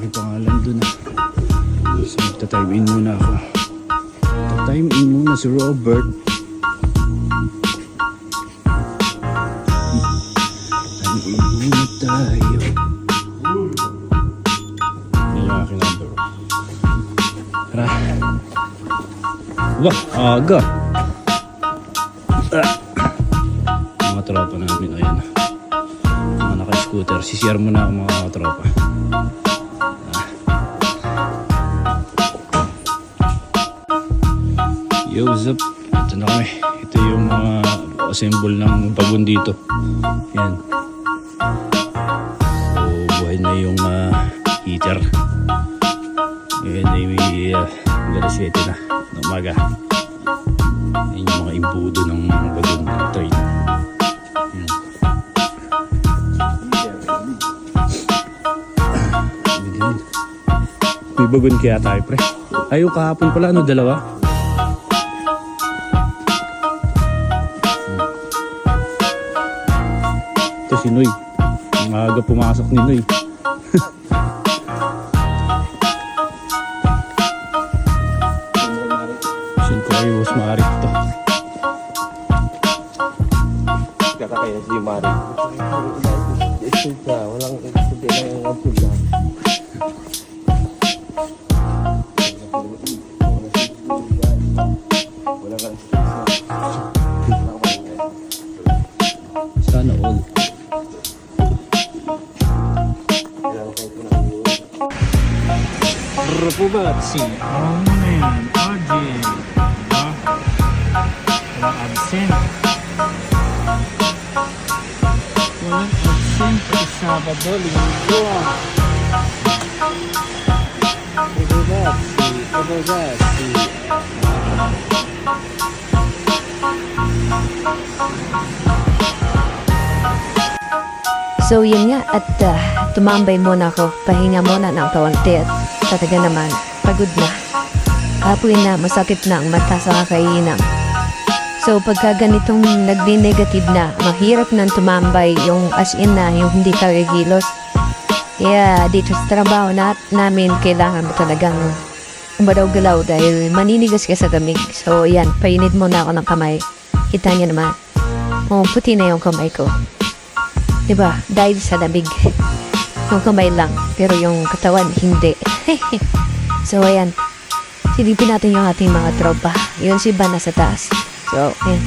May pangalan dun ah. So magta-time in muna ako. Magta-time in muna si Robert. Time in muna tayo. Yan yung aking number. Tara. Wah, aga. Mga tropa namin, ayan. Mga naka-scooter. Sisiyar mo na ako mga tropa. Yo, what's up? Ito na kami. Ito yung mga assemble ng bagon dito. Yan. So, buhay na yung heater. Ngayon ay may alas 7 na ng umaga. Yan yung mga imbudo ng bagon ng train. Yan. May bagon kaya tayo, pre. Ayaw kahapon pala, ano, dalawa? Ito si Noy. Ang aga pumasok ni Noy. Sin ko kayo, mas maaari ito. Kakakaya si Mari. Ito ka, walang hindi lang yung absent na. Sana all. Rupubats. Oh man, Arjun. Walang absent. Walang absent sa Sabado, Linggo. Rupubats. So yun nga, at tumambay muna ako, pahinga muna ng kaunti at talaga naman, pagod na. Apoy na, masakit na ang mata sa kakainang. So pagka ganitong nagdi-negative na, mahirap nang tumambay yung as in na, yung hindi ka regilos. Yeah, dito sa trabaho namin, kailangan mo talagang umadaw-galaw dahil maninigas ka sa damig. So yan, painid muna ako ng kamay. Kita niya naman, puti na yung kamay ko. Diba? Dahil sa lamig. Yung kamay lang. Pero yung katawan, hindi. So, ayan. Silipin natin yung ating mga tropa. Yun si Van nasa taas. So, ayan.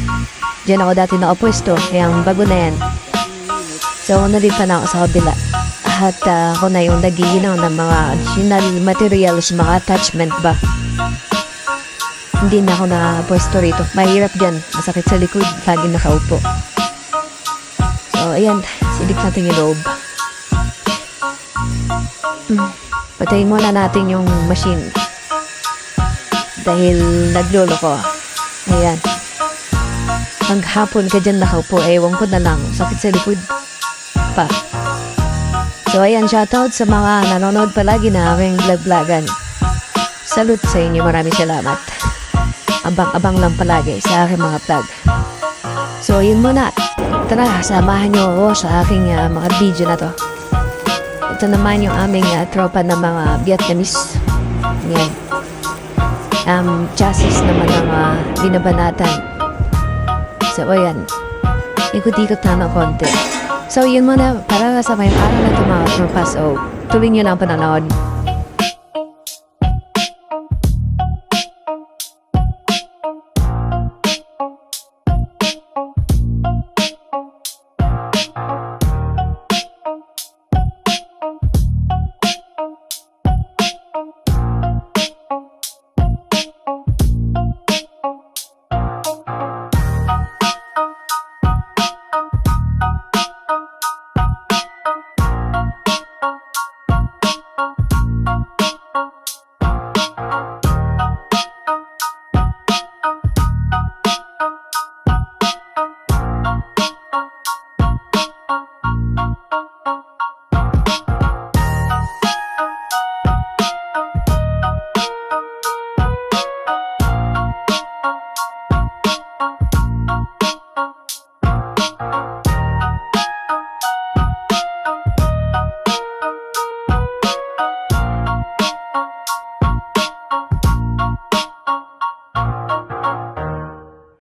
Diyan ako dati nakapwesto. Yung bago na yan. So, nalipan ako sa kabila. At ako na yung nagiginaw ng mga additional materials, mga attachment ba. Hindi na ako nakapwesto rito. Mahirap dyan. Masakit sa likod. Lagi nakaupo. So, ayan. Silip natin yung loob. Patayin muna natin yung machine. Dahil naglolo ko. Ayan. Maghapon ka dyan nakaupo. Ewan ko na lang. Sakit sa likod pa. So, ayan. Shoutout sa mga nanonood palagi na aking vlog-vlogan. Salute sa inyo. Maraming salamat. Abang-abang lang palagi sa aking mga vlog. So, yun muna. Tara, samahan niyo ako sa aking mga video na to. Ito naman yung aming tropa ng mga Vietnamese. Yan. Chassis naman ng binabanatan. So, ayan. Ikot-ikot na ng konti. So, yun muna. Para sa may araw na ito mga tropa. So, tuloy nyo lang pananood.